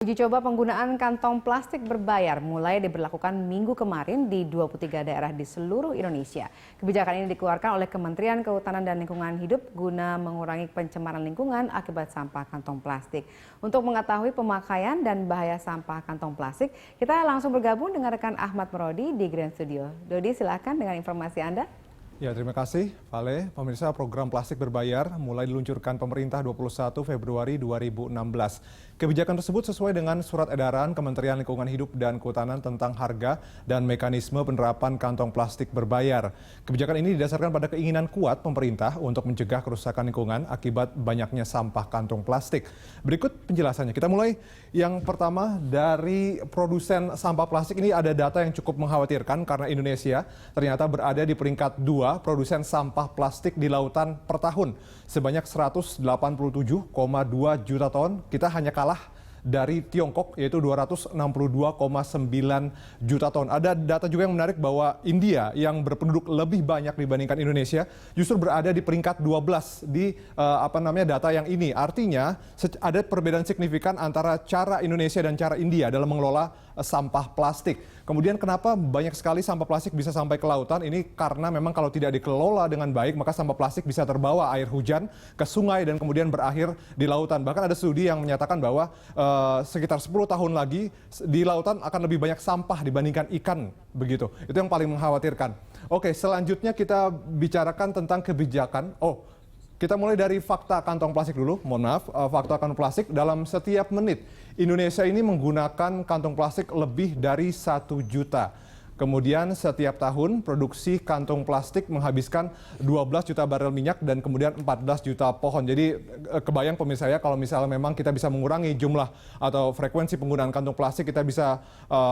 Uji coba penggunaan kantong plastik berbayar mulai diberlakukan minggu kemarin di 23 daerah di seluruh Indonesia. Kebijakan ini dikeluarkan oleh Kementerian Kehutanan dan Lingkungan Hidup guna mengurangi pencemaran lingkungan akibat sampah kantong plastik. Untuk mengetahui pemakaian dan bahaya sampah kantong plastik, kita langsung bergabung dengan rekan Ahmad Merodi di Grand Studio. Dodi, silakan dengan informasi Anda. Ya, terima kasih, Vale. Pemirsa, program plastik berbayar mulai diluncurkan pemerintah 21 Februari 2016. Kebijakan tersebut sesuai dengan surat edaran Kementerian Lingkungan Hidup dan Kehutanan tentang harga dan mekanisme penerapan kantong plastik berbayar. Kebijakan ini didasarkan pada keinginan kuat pemerintah untuk mencegah kerusakan lingkungan akibat banyaknya sampah kantong plastik. Berikut penjelasannya. Kita mulai yang pertama dari produsen sampah plastik. Ini ada data yang cukup mengkhawatirkan karena Indonesia ternyata berada di peringkat 2 produsen sampah plastik di lautan per tahun sebanyak 187,2 juta ton. Kita hanya kalah dari Tiongkok yaitu 262,9 juta ton. Ada data juga yang menarik bahwa India yang berpenduduk lebih banyak dibandingkan Indonesia justru berada di peringkat 12 di data yang ini. Artinya ada perbedaan signifikan antara cara Indonesia dan cara India dalam mengelola sampah plastik. Kemudian kenapa banyak sekali sampah plastik bisa sampai ke lautan? Ini karena memang kalau tidak dikelola dengan baik maka sampah plastik bisa terbawa air hujan ke sungai dan kemudian berakhir di lautan. Bahkan ada studi yang menyatakan bahwa sekitar 10 tahun lagi di lautan akan lebih banyak sampah dibandingkan ikan, begitu. Itu yang paling mengkhawatirkan. Oke, selanjutnya kita bicarakan tentang kebijakan. Kita mulai dari fakta kantong plastik dulu. Mohon maaf, fakta kantong plastik dalam setiap menit Indonesia ini menggunakan kantong plastik lebih dari 1 juta. Kemudian setiap tahun produksi kantong plastik menghabiskan 12 juta barel minyak dan kemudian 14 juta pohon. Jadi kebayang pemirsa ya, kalau misalnya memang kita bisa mengurangi jumlah atau frekuensi penggunaan kantong plastik, kita bisa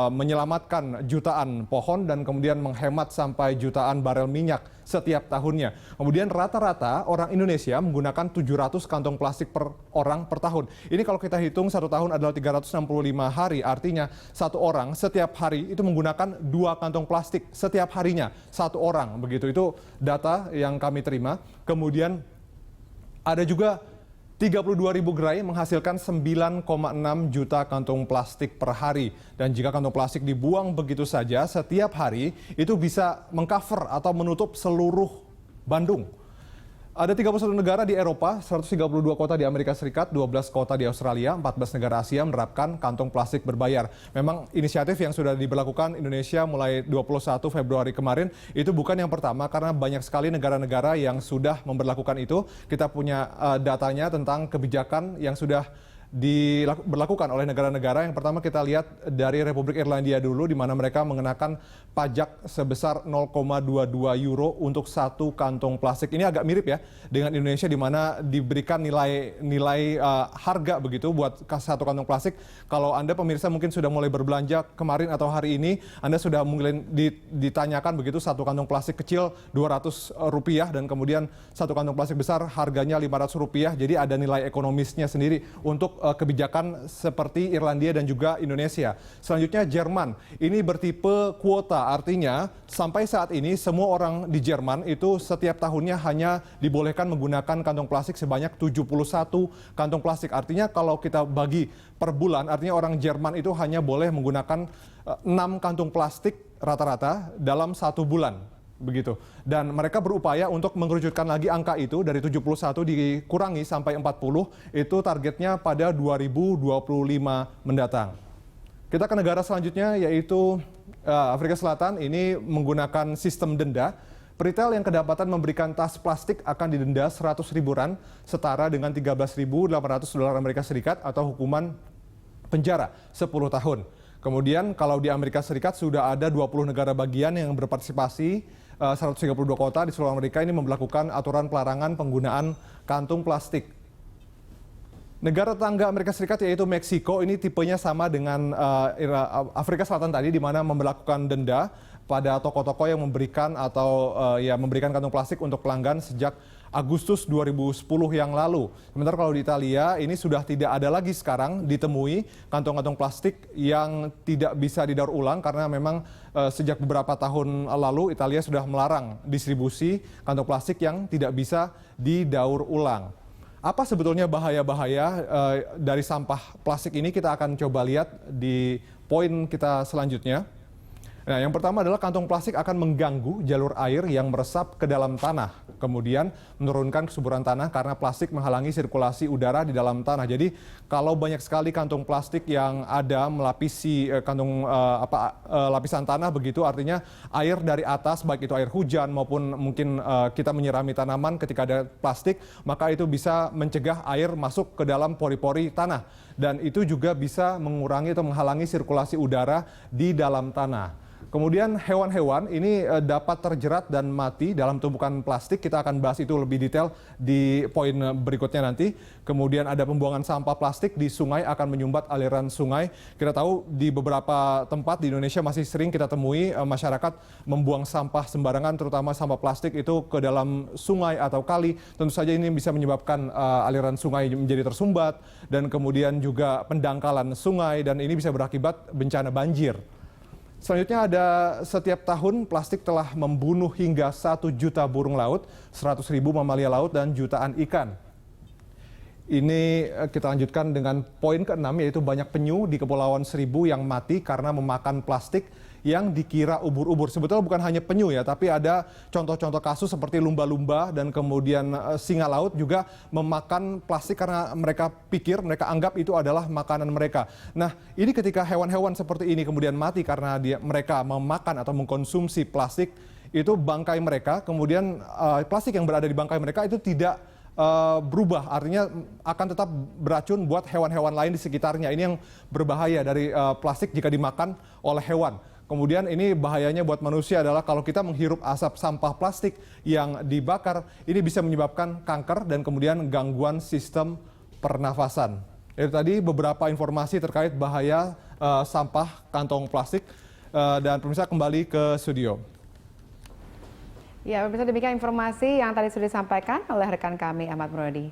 menyelamatkan jutaan pohon dan kemudian menghemat sampai jutaan barel minyak setiap tahunnya. Kemudian rata-rata orang Indonesia menggunakan 700 kantong plastik per orang per tahun. Ini kalau kita hitung satu tahun adalah 365 hari, artinya satu orang setiap hari itu menggunakan 2 kantong plastik setiap harinya, satu orang, begitu. Itu data yang kami terima. Kemudian ada juga 32.000 gerai menghasilkan 9,6 juta kantong plastik per hari. Dan jika kantong plastik dibuang begitu saja setiap hari, itu bisa mengcover atau menutup seluruh Bandung. Ada 31 negara di Eropa, 132 kota di Amerika Serikat, 12 kota di Australia, 14 negara Asia menerapkan kantong plastik berbayar. Memang inisiatif yang sudah diberlakukan Indonesia mulai 21 Februari kemarin itu bukan yang pertama karena banyak sekali negara-negara yang sudah memberlakukan itu. Kita punya datanya tentang kebijakan yang sudah diberlakukan oleh negara-negara. Yang pertama kita lihat dari Republik Irlandia dulu, di mana mereka mengenakan pajak sebesar 0,22 euro untuk satu kantong plastik. Ini agak mirip ya dengan Indonesia, di mana diberikan nilai harga begitu buat satu kantong plastik. Kalau Anda pemirsa mungkin sudah mulai berbelanja kemarin atau hari ini, Anda sudah mungkin ditanyakan begitu, satu kantong plastik kecil Rp200 dan kemudian satu kantong plastik besar harganya Rp500. Jadi ada nilai ekonomisnya sendiri untuk kebijakan seperti Irlandia dan juga Indonesia. Selanjutnya Jerman. Ini bertipe kuota, artinya sampai saat ini semua orang di Jerman itu setiap tahunnya hanya dibolehkan menggunakan kantong plastik sebanyak 71 kantong plastik. Artinya kalau kita bagi per bulan, artinya orang Jerman itu hanya boleh menggunakan 6 kantong plastik rata-rata dalam 1 bulan. Begitu. Dan mereka berupaya untuk mengerucutkan lagi angka itu dari 71 dikurangi sampai 40, itu targetnya pada 2025 mendatang. Kita ke negara selanjutnya yaitu Afrika Selatan. Ini menggunakan sistem denda. Peritel yang kedapatan memberikan tas plastik akan didenda 100.000 rand, setara dengan 13.800 dolar Amerika Serikat atau hukuman penjara 10 tahun. Kemudian kalau di Amerika Serikat sudah ada 20 negara bagian yang berpartisipasi, 132 kota di seluruh Amerika ini memberlakukan aturan pelarangan penggunaan kantung plastik. Negara tetangga Amerika Serikat yaitu Meksiko, ini tipenya sama dengan Afrika Selatan tadi, di mana memberlakukan denda pada toko-toko yang memberikan atau memberikan kantong plastik untuk pelanggan sejak Agustus 2010 yang lalu. Sementara kalau di Italia ini sudah tidak ada lagi sekarang ditemui kantong-kantong plastik yang tidak bisa didaur ulang karena memang sejak beberapa tahun lalu Italia sudah melarang distribusi kantong plastik yang tidak bisa didaur ulang. Apa sebetulnya bahaya-bahaya dari sampah plastik ini? Kita akan coba lihat di poin kita selanjutnya. Nah, yang pertama adalah kantong plastik akan mengganggu jalur air yang meresap ke dalam tanah. Kemudian menurunkan kesuburan tanah karena plastik menghalangi sirkulasi udara di dalam tanah. Jadi kalau banyak sekali kantong plastik yang ada melapisi lapisan tanah begitu, artinya air dari atas, baik itu air hujan maupun mungkin kita menyirami tanaman ketika ada plastik, maka itu bisa mencegah air masuk ke dalam pori-pori tanah. Dan itu juga bisa mengurangi atau menghalangi sirkulasi udara di dalam tanah. Kemudian hewan-hewan ini dapat terjerat dan mati dalam tumpukan plastik. Kita akan bahas itu lebih detail di poin berikutnya nanti. Kemudian ada pembuangan sampah plastik di sungai akan menyumbat aliran sungai. Kita tahu di beberapa tempat di Indonesia masih sering kita temui masyarakat membuang sampah sembarangan, terutama sampah plastik itu ke dalam sungai atau kali. Tentu saja ini bisa menyebabkan aliran sungai menjadi tersumbat dan kemudian juga pendangkalan sungai, dan ini bisa berakibat bencana banjir. Selanjutnya ada setiap tahun plastik telah membunuh hingga 1 juta burung laut, 100.000 mamalia laut, dan jutaan ikan. Ini kita lanjutkan dengan poin ke-6, yaitu banyak penyu di Kepulauan Seribu yang mati karena memakan plastik yang dikira ubur-ubur. Sebetulnya bukan hanya penyu ya, tapi ada contoh-contoh kasus seperti lumba-lumba dan kemudian singa laut juga memakan plastik karena mereka mereka anggap itu adalah makanan mereka. Nah, ini ketika hewan-hewan seperti ini kemudian mati karena mereka memakan atau mengkonsumsi plastik, itu bangkai mereka, kemudian plastik yang berada di bangkai mereka itu tidak berubah, artinya akan tetap beracun buat hewan-hewan lain di sekitarnya. Ini yang berbahaya dari plastik jika dimakan oleh hewan. Kemudian ini bahayanya buat manusia adalah kalau kita menghirup asap sampah plastik yang dibakar, ini bisa menyebabkan kanker dan kemudian gangguan sistem pernafasan. Itu tadi beberapa informasi terkait bahaya sampah kantong plastik. Dan pemirsa, kembali ke studio. Ya, pemirsa, demikian informasi yang tadi sudah disampaikan oleh rekan kami Ahmad Muradi.